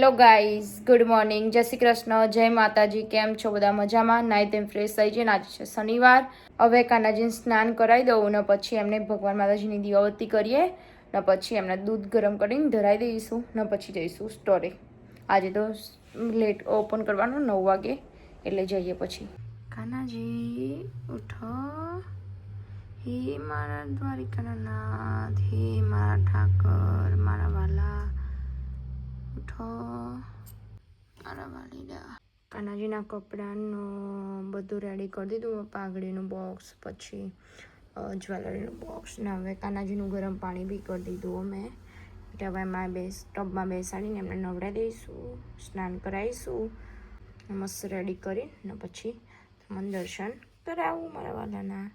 Hello guys, good morning, જય શ્રી કૃષ્ણ, જય માતાજી. કેમ છો બધા? મજામાં? નાઈ તેમ ફ્રેશ થઈ જઈને આજે છે શનિવાર. હવે કાનાજીને સ્નાન કરાવી દઉં ને પછી એમને ભગવાન માતાજીની દીવાબત્તી કરીએ ને પછી એમને દૂધ ગરમ કરીને ધરાવી દઈશું ને પછી જઈશું સ્ટોરે. આજે તો લેટ ઓપન કરવાનું 9 વાગે એટલે જઈએ પછી. કાનાજી ઉઠો, હે મારા દ્વારિકાના નાથ, હે મારા ઠાકર, મારા વાલા ઉઠો મારા વાલીડા. કાનાજીના કપડાનું બધું રેડી કરી દીધું, પાઘડીનું બોક્સ, પછી જ્વેલરીનું બોક્સ ને હવે કાનાજીનું ગરમ પાણી બી કરી દીધું અમે. એટલે હવે એમાં ટબમાં બેસાડીને એમને નવડાવી દઈશું, સ્નાન કરાવીશું, મસ્ત રેડી કરીને પછી તમને દર્શન કરાવું મારા વાલાના.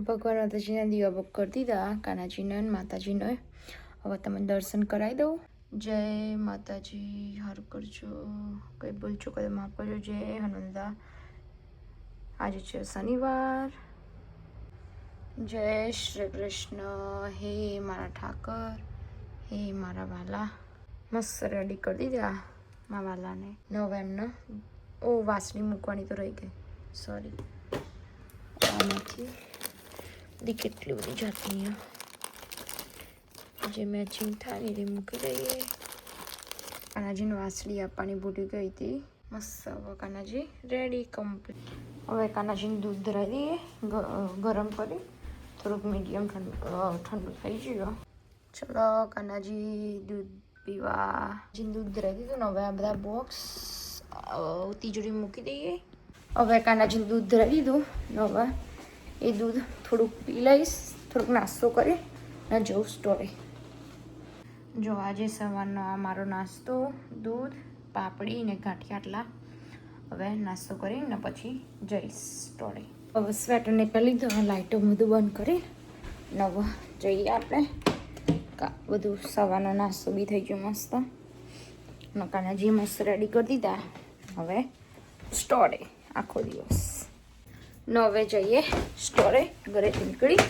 ભગવાન માતાજીના દીવા કરી દીધા કાનાજીને માતાજીને. હવે તમે દર્શન કરાવી દઉં. જય માતાજી, હર કરજો, કંઈ ભૂલચું કદમ માફ કરજો. જય હનુમાનદા. આજે છે શનિવાર. જય શ્રી કૃષ્ણ. હે મારા ઠાકર, હે મારા વાલા. મસ્ત રેડી કરી દીધા મારા વાલાને. ને હવે એમને વાસણી મૂકવાની તો રહી ગઈ, સોરી. આમાંથી કેટલી બધી જાતની જે મેચિંગ થાય ને એ મૂકી દઈએ. કાનાજીને વાસળી આપવાની ભૂલી ગઈ હતી. મસ્ત હવે કાનાજી રેડી કમ્પ્લીટ. હવે કાનાજીને દૂધ ધરાવી દઈએ ગરમ કરી, થોડુંક મીડિયમ ઠંડુ થઈ ગયું. ચલો કાનાજી દૂધ પીવા. દૂધ ધરાવી દીધું ને હવે આ બધા બોક્સ તિજોરી મૂકી દઈએ. હવે કાનાજીને દૂધ ધરાવી દીધું ને હવે એ દૂધ થોડુંક પી લઈશ, થોડુંક નાસ્તો કરી ને જવું સ્ટોરે. જો આજે સવારનો આ મારો નાસ્તો, દૂધ, પાપડી ને ગાંઠિયા. આટલા હવે નાસ્તો કરીને પછી જઈશ સ્ટોરે. હવે સ્વેટરને પહેરી લીધો, લાઇટો બધું બંધ કરી ને હવે જઈએ આપણે. બધું સવારનો નાસ્તો બી થઈ ગયો મસ્ત. કાનાજી મસ્ત રેડી કરી દીધા. હવે સ્ટોરે આખો દિવસ ને હવે જઈએ સ્ટોરે. ઘરેથી નીકળી.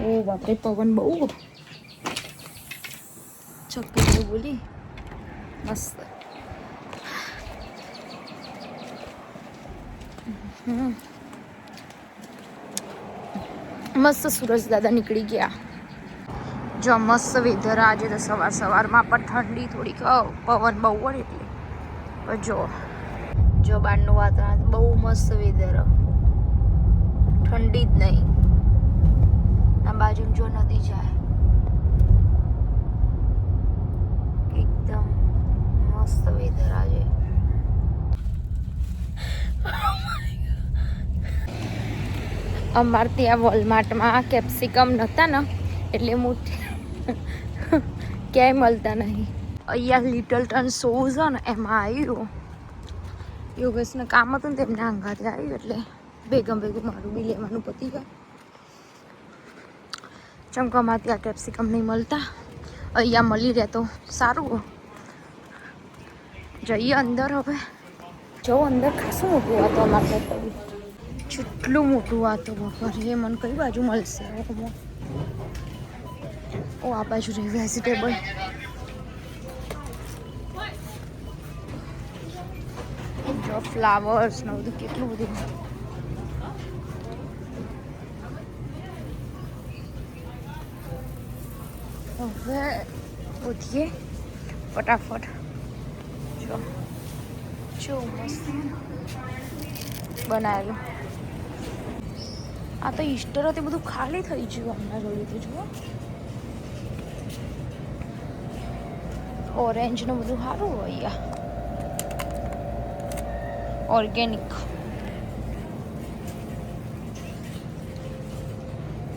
ઓ બાપરે, પવન બહુ ચક્કર બોલી મસ્ત. મસ્ત સૂરજ દાદા નીકળી ગયા. જો મસ્ત વેધર આજે તો સવારમાં પણ ઠંડી થોડીક, પવન બહુ હોય એટલે. જો બહારનું વાતાવરણ બહુ મસ્ત વેધર, ઠંડી જ નહીં. આ બાજુ જો નદી જાય, એકદમ મસ્ત વેધર આજે. અમારે ત્યાં વોલમાર્ટમાં કેપ્સિકમ નહોતા ને એટલે હું ક્યાંય મળતા નહીં. અહીંયા લિટલ ટન શોઝ ને એમાં આવ્યું. યોગેશને કામ હતું ને તેમને આંગાથી આવ્યું એટલે ભેગું મારું બી લેવાનું પતી ગયું. ચમકામાં ત્યાં કેપ્સિકમ નહીં મળતા, અહીંયા મળી રહે તો સારું. જઈએ અંદર. હવે જો અંદર ખાસું મોટું વાતો અમારે ત્યાં, જેટલું મોટું વાતો બપોરે. એ મને કઈ બાજુ મળશે? ઓ આ બાજુ રહી વેજીટેબલ. જો ફ્લાવર્સ ને બધું કેટલું બધું. હવે ઉઠીએ ફટાફટ. જો મસ્ત બનાવેલું. આ તો ઈસ્ટર હતી, બધું ખાલી થઈ ગયું હમણાં જોયું. જુઓ ઓરેન્જ ને બધું સારું હોય અહીંયા, ઓર્ગેનિક.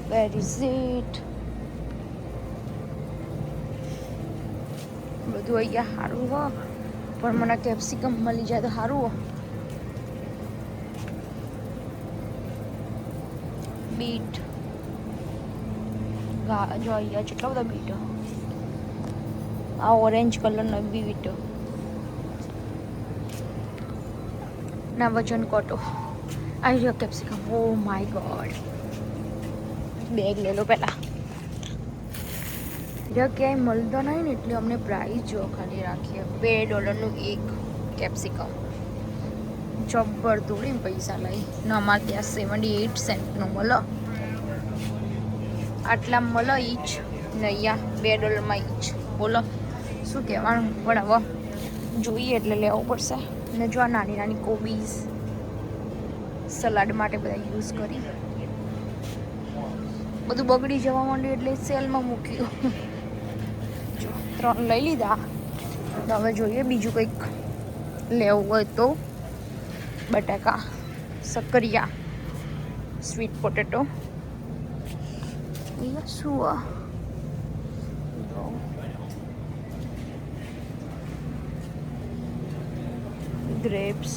Where is it? બધું અહીંયા સારું હો, પણ મને કેપ્સિકમ મળી જાય તો સારું હો. બીટ જો અહીંયા કેટલા બધા બીટ. આ ઓરેન્જ કલરનો બીટ ના વજન કોટો. આવી રહ્યો capsicum. Oh my God. Bag લે લો પહેલાં. ક્યાંય મળતો નહીં ને એટલે અમને પ્રાઇસ જો ખાલી રાખીએ $2 એક કેપ્સિકમ. જબ્બર તોડીને પૈસા લઈ ને અમારે ત્યાં 78 સેન્ટનું મળે. આટલા મળે ઈચ ને અહીંયા $2 ઈચ. બોલો શું કહેવાનું. પણ હવે જોઈએ એટલે લેવું પડશે. ને જો આ નાની નાની કોબીઝ સલાડ માટે બધા યુઝ કરી. બધું બગડી જવા માંડ્યું એટલે સેલમાં મૂક્યું. જો 3 લઈ લીધા. હવે જોઈએ બીજું કંઈક લેવું હોય તો. બટાકા, સક્કરિયા, સ્વીટ પોટેટો. શું આ ગ્રેપ્સ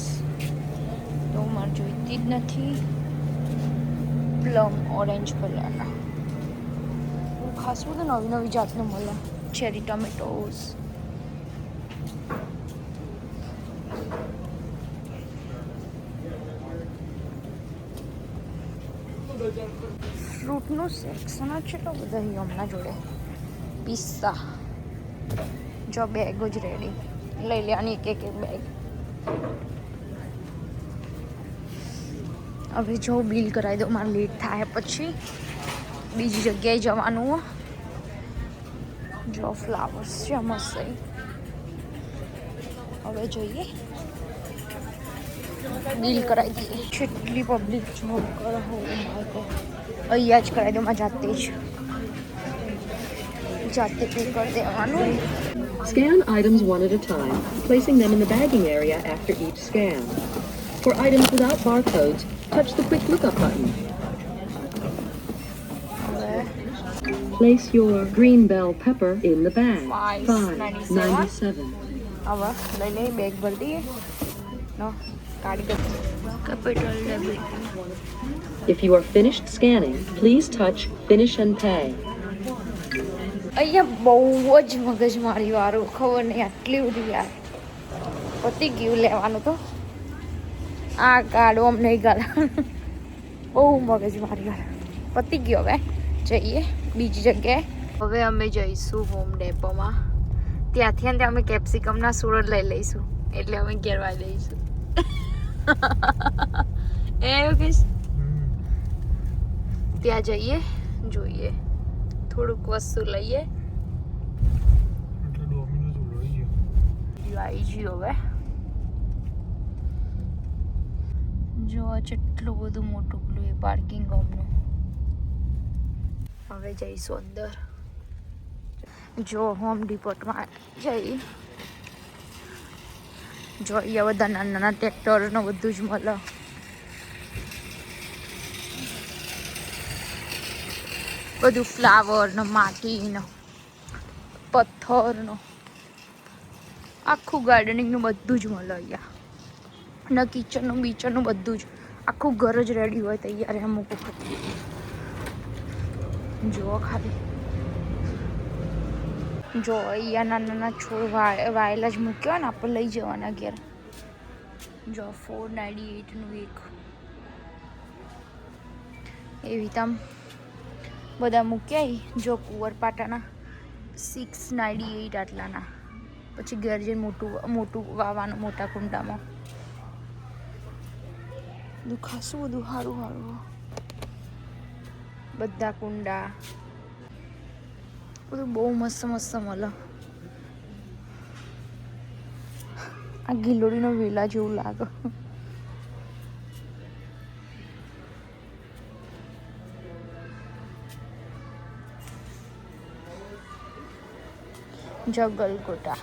તો મારે જોઈતી જ નથી. પ્લમ ઓરેન્જ કલરના ખાસ બધું નવી નવી જાતનું મળે. ચેરી ટમેટોસ. ફ્રૂટનું સેક્શન જ કેટલો બધા હમણાં જોડે. પિસ્તા જો બેગ જ રેડી લઈ લેવાની એક બેગ. હવે જો બિલ કરાવી દો મારે લેટ થાય પછી બીજી જગ્યાએ જવાનું. જો ફ્લાવર્સ છે મસ્ત. હવે જોઈએ બિલ કરાવી દઈએ. કેટલી પબ્લિક જોબ કરો હો અહીંયા જ કરાવી દો માં જાતે જ પે કરી દેવાનું. Scan items one at a time, placing them in the bagging area after each scan. For items without barcodes, touch the quick lookup button. Place your green bell pepper in the bag. $5.97. હવે લઈ લઈ bag ભરી દઈએ. નો કાઢી દો. Capital debit. If you are finished scanning, please touch Finish and Pay. અહીંયા બહુ જ મગજમારી વાળું. ખબર નહીં આટલી બધી યાર. પતી ગયું લેવાનું તો. આ કાઢો અમને ગાળા. બહુ મગજમારી વાળું. પતી ગયો. હવે જઈએ બીજી જગ્યાએ. હવે અમે જઈશું હોમ ડેપોમાં. ત્યાંથી ને અમે કેપ્સિકમના સુરત લઈ લઈશું. એટલે અમે ઘેરવા દઈશું. એવું ત્યાં જઈએ જોઈએ થોડુંક વસ્તુ લઈએ. આવી ગયું હવે. જો કેટલું બધું મોટું પેલું એ પાર્કિંગ હોમનું. હવે જઈશું અંદર. જો હોમ ડિપોટમાં જઈ જો અહીંયા બધા નાના નાના ટ્રેક્ટરનું બધું જ મળે. બધું ફ્લાવરનો, માટીનો, પથ્થરનો, આખું ગાર્ડનિંગનું બધું જ મળે અહીંયા. ને કિચનનું બીચનનું બધું જ આખું ઘર જ રેડી હોય તૈયાર અમુક વખત. જુઓ ખાલી જો અહીંયા નાના નાના છોડ વાયેલા જ મૂક્યા ને આપણે લઈ જવાના ઘેર. જો $4.98નું એક. એવી તમ બધા મૂક્યા. જો કુંવરપાટાના $6.98 આટલાના. પછી ઘેર જઈને મોટું વાવવાનું મોટા કુંડામાં. બધું ખાસું બધું સારું સારું. બધા કુંડા બધું બહુ મસ્ત મસ્ત મળે. આ ગિલોડીનો વેલા જેવું લાગે. જગલગોટા.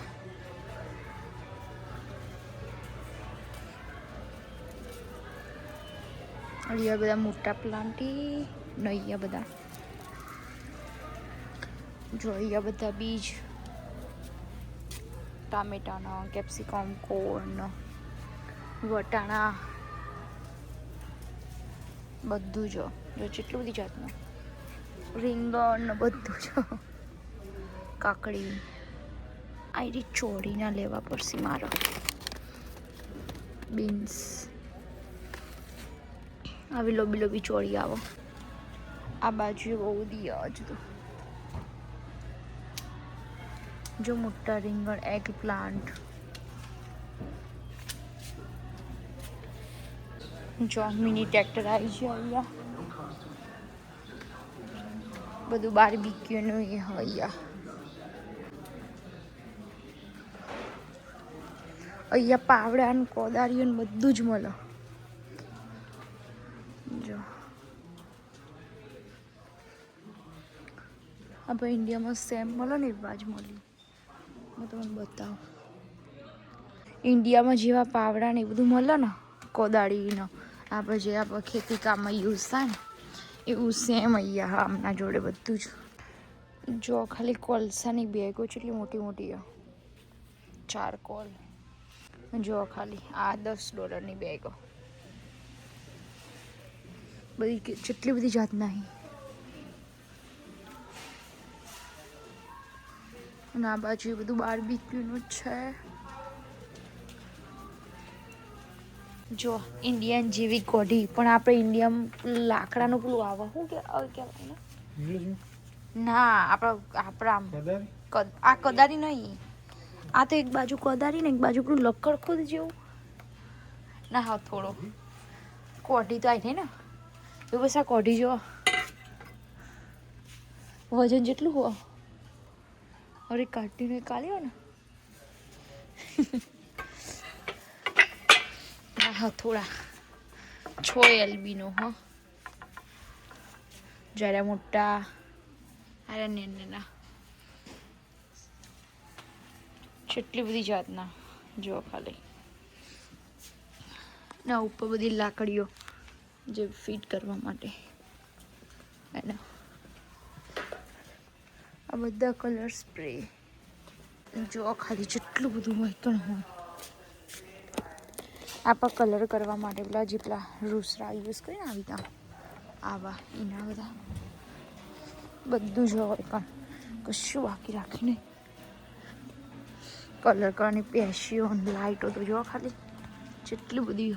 અહીંયા બધા મોટા પ્લાન્ટી ને અહીંયા બધા જો અહીંયા બધા બીજ ટામેટાના, કેપ્સિકમ, કોર્ન, વટાણા બધું જો જેટલું બધી જાતનું. રીંગણ બધું જો. કાકડી. આ રીતે ચોળીના લેવા પડશે મારો. બીન્સ. આવી લોબી લોબી ચોળી આવો. આ બાજુ બહુ દિયા હજુ તો જો મોટા રીંગણ, એગ પ્લાન્ટ, જો મિની ટ્રેક્ટર આવી છે અહીંયા. બધું બાર્બીક્યુનું એ અહીંયા. અહીંયા પાવડા ને કોદારીઓ ને બધું જ મળે. જો આપણે ઇન્ડિયામાં સેમ મળે ને એ બાજુ મળી. હું તમને બતાવું. ઇન્ડિયામાં જેવા પાવડા ને એ બધું મળે ને કોદાળીનો, આપણે જે આપણે ખેતી કામમાં યુઝ થાય ને એવું સેમ અહીંયા આમના જોડે બધું જ. જો ખાલી કોલસાની બેગો કેટલી મોટી મોટી ચારકોલ. જો ખાલી આ $10 બેગો. બધી કેટલી બધી જાતના અહીં. અને આ બાજુ એ બધું બાર્બીક્યુનું જ છે. જો ઇન્ડિયન જેવી કઢી, પણ આપણે ઇન્ડિયામાં લાકડાનું પેલું આવે શું કહેવાય ને? ના આપણા આ કદારી નહીં. આ તો એક બાજુ કદારી ને એક બાજુ પેલું લક્કડ ખુદ જેવું. ના હા થોડો કઢી તો આવી ને એ બસ. આ કઢી જો વજન જેટલું હો. અરે કાઢીને કાઢ્યો ને. હા થોડા 6 LB નો હ. જરા મોટા અરે નાના કેટલી બધી જાતના. જો ખાલી ના ઉપર બધી લાકડીઓ જે ફિટ કરવા માટે. એના આ બધા કલર સ્પ્રે. જો ખાલી જેટલું બધું હોય પણ હોય. આપણે કલર કરવા માટે પેલા જેટલા રૂસરા યુઝ કરીને આવી ત્યાં આવા એના બધા બધું જ હોય પણ કશું બાકી રાખીને. કલર કરવાની પેશીઓ લાઇટો તો જો ખાલી જેટલી બધી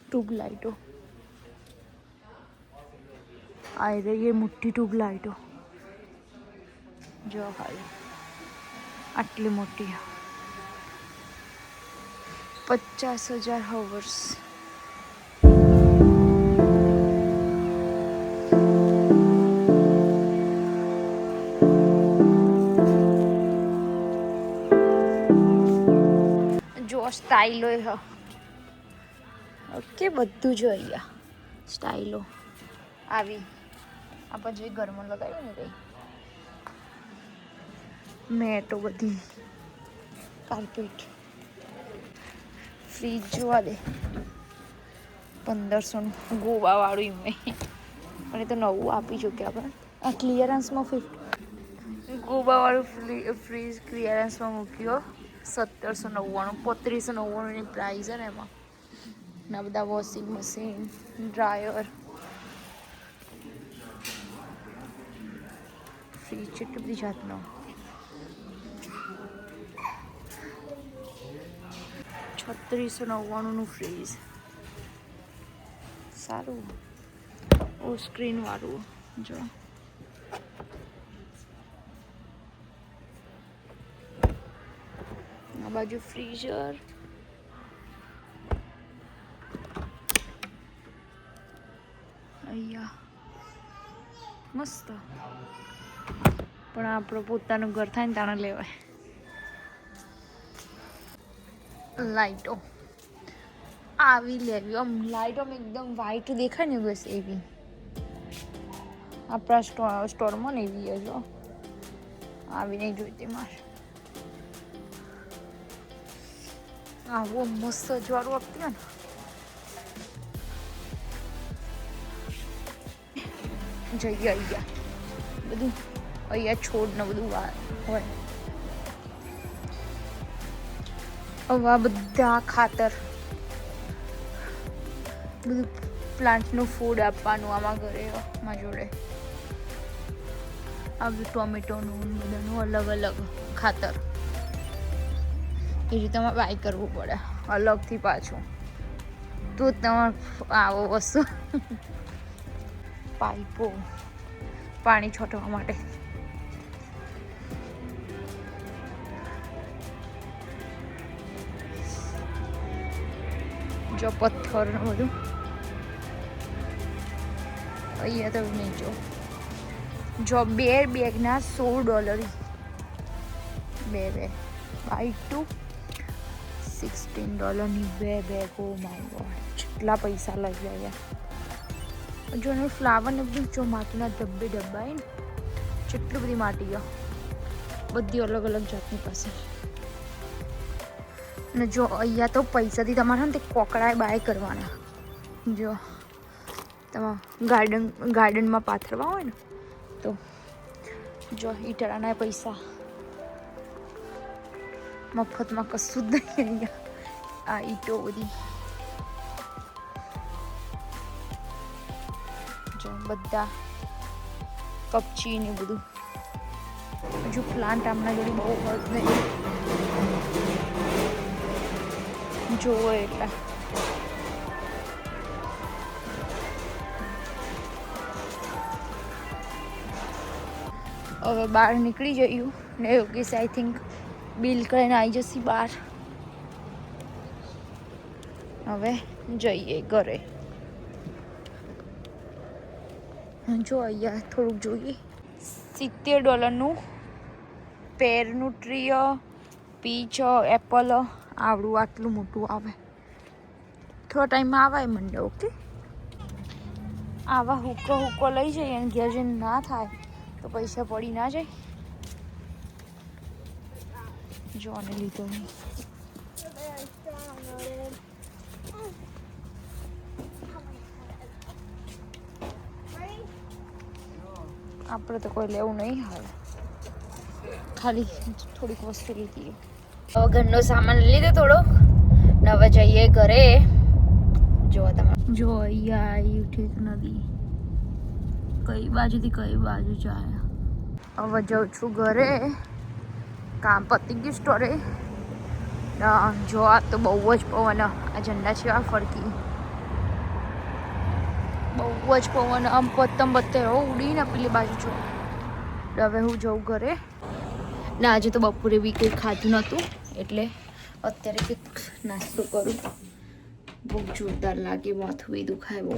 ટ્યુબ લાઇટો. આ રહી એ મોટી ટ્યુબ લાઇટો. જો ખાલી આટલી મોટી 50,000 hours. જો સ્ટાઈલો ઓકે બધું જો અહીંયા સ્ટાઈલો આવી આપણે જે ઘરમાં લગાવ્યું ને કઈ મેટો બધી કાર્પેટ. ફ્રીજ જોવા દે 1500 ગોવા વાળું મેં અને તો નવું આપી ચૂક્યા આપણે. આ ક્લિયરન્સમાં 50 ગોવા વાળું ફ્રીજ ક્લિયરન્સમાં મૂક્યો 1799 3599ની પ્રાઇસ છે ને એમાં. ના બધા વોશિંગ મશીન, ડ્રાયર, ફ્રીજ એટલી બધી જાતનો. 3699નું ફ્રીજ સારું. ઓ સ્ક્રીન વાળું જો. આ બાજુ ફ્રીઝર. અહીંયા મસ્ત. પણ આપણું પોતાનું ઘર થાય ને તાણે લેવાય. લાઈટો આવી લેવી. આમ લાઈટ આમ એકદમ વ્હાઈટ દેખાય ને બસ એવી. આપણા સ્ટોરમાં ને એવી જો આવી નહીં જોઈતી મારે. આવો મસ્ત જવારું આપતી હોય ને. જઈએ અહીંયા બધું અહીંયા છોડ ને બધું હોય. હવે આ બધા ખાતર બધું પ્લાન્ટનું ફૂડ આપવાનું આમાં ઘરે માં જોડે. આ બધું ટોમેટોનું બધાનું અલગ અલગ ખાતર. એ રીતે તમારે બાય કરવું પડે અલગથી પાછું તો તમારે આવો વસ્તુ. પાઇપો પાણી છોટવા માટે. જો પથ્થર ને બધું અહીંયા તો નહીં જો બે બેગના $16 બે બાય 2 $16 બે બેગ. ઓ માય ગોડ, કેટલા પૈસા લઈ ગયા. જો એનું ફ્લાવર ને બધું જો માટીના ડબ્બા ને કેટલી બધી માટીઓ, બધી અલગ અલગ જાતની પાસે. ને જો અહીંયા તો પૈસાથી તમારે ને તે કોકડાએ બાય કરવાના. જો તમારે ગાર્ડનમાં પાથરવા હોય ને તો જો ઈટડાના પૈસા મફતમાં કશું જ નહીં. અહીંયા આ ઈટો બધી જો બધા કપચી ને બધું. હજુ પ્લાન્ટ આમના જોડે બહુ જ નહીં જોવો એટલા. હવે બહાર નીકળી જયું ને યોગેશ આઈ થિંક બિલ કરીને આવી જશે બહાર. હવે જઈએ ઘરે. જો અહીંયા થોડુંક જોઈએ. $70 પેરનું ટ્રી, પીચ, એપલ આવડું આટલું મોટું આવે. થોડા ટાઈમમાં આવાય મંડે. ઓકે, આવા હુક્કો લઈ જઈએ અને ઘેર જઈને ના થાય તો પૈસા પડી ના જાય. જો આને લીધો નહીં. આપણે તો કોઈ લેવું નહીં હાલ, ખાલી થોડીક વસ્તુ લીધી. હવે ઘરનો સામાન લીધો થોડો ને હવે જઈએ ઘરે. જો તમારે જો અહીંયા આવી ઠીક નદી કઈ બાજુથી કઈ બાજુ જાય. હવે જાઉં છું ઘરે, કામ પતી ગયું સ્ટોરે. જો આ તો બહુ જ પવન, આ ઝંડા છે આ ફરકી, બહુ જ પવન. આમ પતંગ બત્તેરો ઉડીને પેલી બાજુ જો. હવે હું જાઉં ઘરે ને આજે તો બપોરે બી કંઈ ખાધું નહોતું એટલે અત્યારે કંઈક નાસ્તો કરું. બહુ જોરદાર લાગે, માથું બી દુખાય બહુ.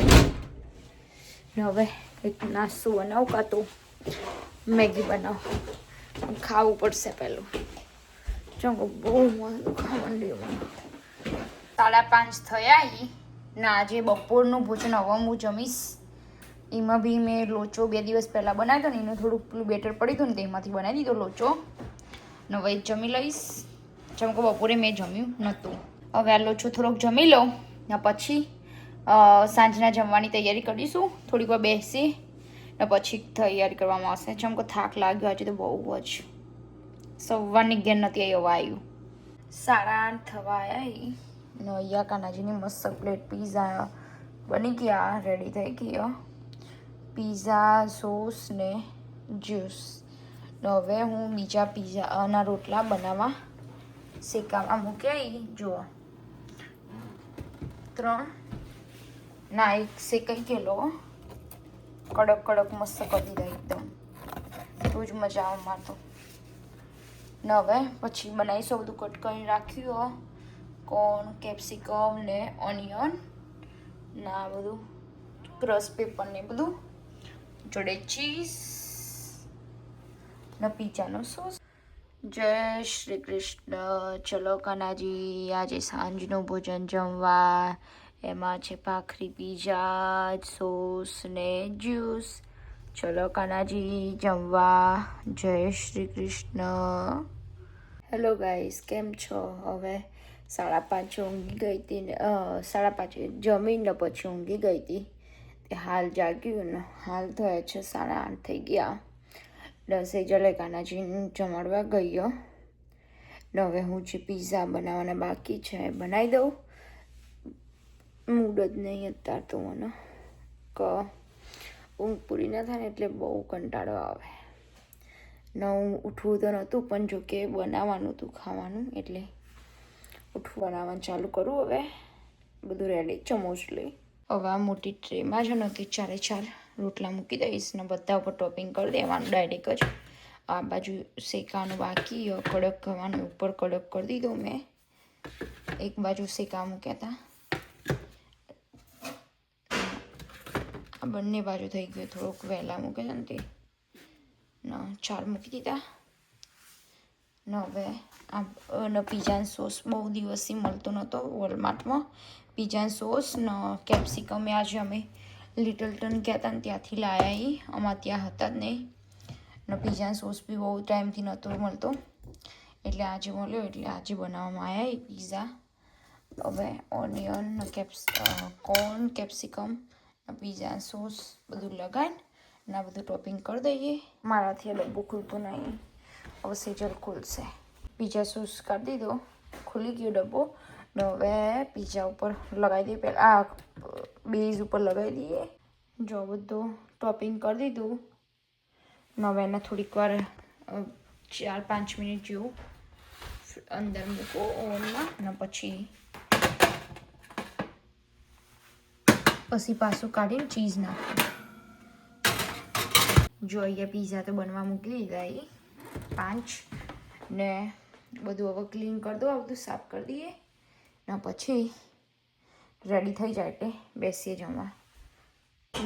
ને હવે કંઈક નાસ્તો બનાવું કાં તો મેગી બનાવું. ખાવું પડશે પહેલું. ચંગો બહુ મસ્ત દુખા માંડ્યું. 5:30 થયા ને આજે બપોરનું ભોજન હવે હું જમીશ. એમાં બી મેં લોચો 2 દિવસ પહેલાં બનાવ્યો ને એનું થોડુંક પેલું બેટર પડ્યું હતું ને તેમાંથી બનાવી દીધો લોચો. ને હવે જમી લઈશ. જેમ કે બપોરે મેં જમ્યું નહોતું. હવે આ લોચો થોડોક જમી લઉં ને પછી સાંજના જમવાની તૈયારી કરીશું. થોડીક વાર બેસી ને પછી તૈયારી કરવામાં આવશે. જેમ કે થાક લાગ્યો આજે તો બહુ જ. સવારની ઘેર નથી આવી, હવે આવ્યું 8:30 થવા આવ્યા. ને અહીંયા કાનાજીની મસ્ત પ્લેટ પીઝા બની ગયા, રેડી થઈ ગયા. પીઝા સોસ ને જ્યુસ. ને હવે હું બીજા પીઝાના રોટલા બનાવવા શેકાવા મૂક્યા. જુઓ 3 ના 1 શેકાઈ ગયેલો, કડક કડક મસ્ત કરી દીધા એકદમ. બહુ જ મજા આવે મારે તો. ને હવે પછી બનાવીશું. બધું કટ કરીને રાખ્યું, કોર્ન, કેપ્સિકમ ને ઓનિયન ના બધું ક્રશ પેપર ને બધું, જોડે ચીઝ ને પીઝાનો સોસ. જય શ્રી કૃષ્ણ. ચલો કાનાજી, આજે સાંજનું ભોજન જમવા. એમાં છે ભાખરી, પીઝા, સોસ ને જ્યુસ. ચલો કાનાજી જમવા. જય શ્રી કૃષ્ણ. હેલો ગાઈસ, કેમ છો? હવે 5:30 ઊંઘી ગઈ હતી ને 5:30 જમીને પછી ઊંઘી ગઈ હતી. તે હાલ જાગ્યું ને હાલ થયા છે 8:30 થઈ ગયા. 10 જલે કાનાજીને જમાડવા ગયો. ને હવે હું જે પીઝા બનાવવાના બાકી છે બનાવી દઉં. મૂડ જ નહીં અત્યારે તો મને, ઊંઘ પૂરી ના થાય ને એટલે બહુ કંટાળો આવે. ને હું ઉઠવું તો નહોતું પણ જો કે બનાવવાનું હતું ખાવાનું એટલે ઉઠવું બનાવવાનું ચાલુ કરું. હવે બધું રેડી છે મોસ્ટલી. હવે આ મોટી ટ્રેમાં જ નથી 4 રોટલા મૂકી દઈશ ને બધા ઉપર ટોપિંગ કરી દેવાનું ડાયરેક્ટ જ. આ બાજુ શેકાવાનું બાકી, કડક કરવાનું ઉપર કડક કરી દીધું મેં. એક બાજુ શેકા મૂક્યા હતા બંને બાજુ થઈ ગયું થોડુંક વહેલા મૂકે છે ને તે ના 4 મૂકી દીધા ને હવે આ પીઝા સોસ બહુ દિવસથી મળતો નહોતો વોલમાર્ટમાં પીઝા સોસ ને કેપ્સિકમ આજે અમે લિટલટન ગયા હતા ને ત્યાંથી લાવ્યા અમારા ત્યાં હતા જ નહીં ને પીઝા સોસ બી બહુ ટાઈમથી નહોતો મળતો એટલે આજે મળ્યો એટલે આજે બનાવવામાં આવ્યા એ પીઝા હવે onion corn capsicum pizza sauce બધું લગાવીને ને આ બધું ટોપિંગ કરી દઈએ મારાથી આ ડબ્બો ખુલતો નહીં હવે સેજલ ખુલશે પીઝા સોસ કાઢી દીધો ખુલી ગયો ડબ્બો ને હવે પીઝા ઉપર લગાવી દઈએ પહેલાં આ બેઝ ઉપર લગાવી દઈએ જો બધું ટોપિંગ કરી દીધું ને હવે એને થોડીક વાર 4-5 મિનિટ જેવું અંદર મૂકો ઓવનમાં ને પછી પાછું કાઢીને ચીઝ નાખો જો અહીંયા પીઝા તો બનવા મૂકી દીધા એ 5 ને બધું હવે ક્લીન કરી દો આ બધું સાફ કરી દઈએ ને પછી રેડી થઈ જાય એટલે બેસીએ જમવા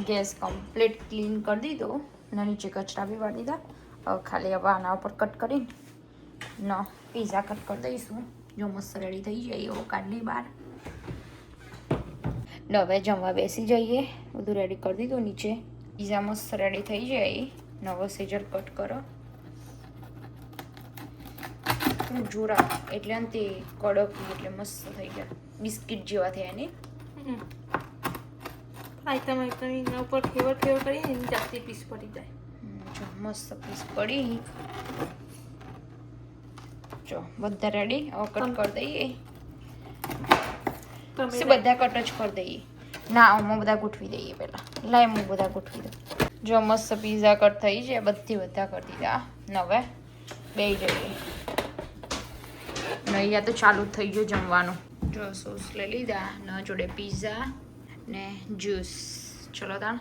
ગેસ કમ્પ્લીટ ક્લીન કરી દીધો ને નીચે કચરા બી વાળી દીધા હવે ખાલી હવે આના ઉપર કટ કરીને ન પીઝા કટ કરી દઈશું જો મસ્ત રેડી થઈ જાય એવો કાઢી બહાર ને હવે જમવા બેસી જઈએ બધું રેડી કરી દીધું નીચે પીઝા મસ્ત રેડી થઈ જાય ને હવે સેજલ કટ કરો જોરા એટલે ને તે કડક એટલે મસ્ત થઈ ગયા બિસ્કિટ જેવા થયા ને એના ઉપર ફેવર કરીને એની જાતે પીસ પડી જાય જો મસ્ત પીસ પડી જો બધા રેડી હવે કટ કરી દઈએ બધા કટ જ કરી દઈએ ના આમાં બધા ગોઠવી દઈએ પહેલાં લાય હું બધા ગોઠવી દઉં જો મસ્ત પીઝા કટ થઈ છે બધા કરી દીધા ને હવે બેસી જઈએ ને અહીંયા તો ચાલુ જ થઈ ગયું જમવાનું જો સોસ લઈ લીધા ને જોડે પીઝા ને જ્યુસ ચલો તાણ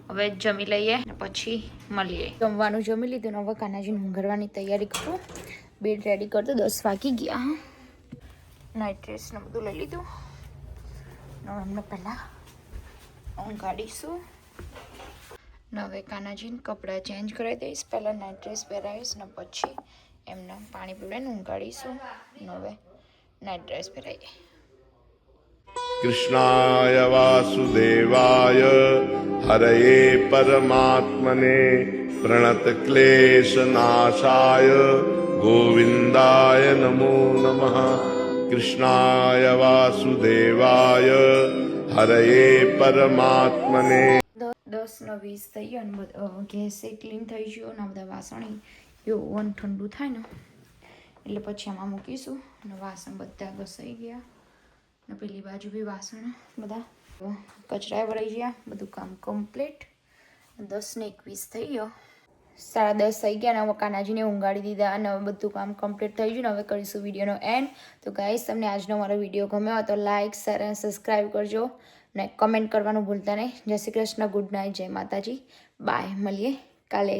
હવે જમી લઈએ ને પછી મળીએ જમવાનું જમી લીધું ને હવે કાનાજીને ઊંઘાડવાની તૈયારી કરું બેડ રેડી કરતો 10 વાગી ગયા નાઇટ ડ્રેસ ને બધું લઈ લીધું ને એમને પહેલાં ઊંઘાડીશું ને હવે કાનાજીને કપડાં ચેન્જ કરાવી દઈશ પહેલાં નાઇટ ડ્રેસ પહેરાવીશ ને પછી એમને પાણી પીવડાવીને ઊંઘાડીશું ને હવે નાઇટ ડ્રેસ પહેરાવીએ कृष्णाय वासुदेवाय हरये परमात्मने प्रणतक्लेशनाशाय गोविन्दाय नमो नमः कृष्णाय वासुदेवाय हरये परमात्मने 10:20 થઈ ગયો અને ગેસ ક્લીન થઈ ગયો અને બધા વાસણ એવું ઠંડુ થાય ને એટલે પછી આમાં મૂકીશું અને વાસણ બધા ઘસાઈ ગયા ને પેલી બાજુ બી વાસણ બધા કચરા ભરાઈ ગયા બધું કામ કમ્પ્લીટ 10:21 થઈ ગયો 10:30 થઈ ગયા ને હવે કાનાજીને ઊંઘાડી દીધા અને હવે બધું કામ કમ્પ્લીટ થઈ ગયું ને હવે કરીશું વિડીયોનો એન્ડ તો ગાઈસ તમને આજનો મારો વિડીયો ગમ્યો હોય તો લાઇક શેર અને સબસ્ક્રાઈબ કરજો ને કમેન્ટ કરવાનું ભૂલતા નહીં જય શ્રી કૃષ્ણ ગુડ નાઇટ જય માતાજી બાય મળીએ કાલે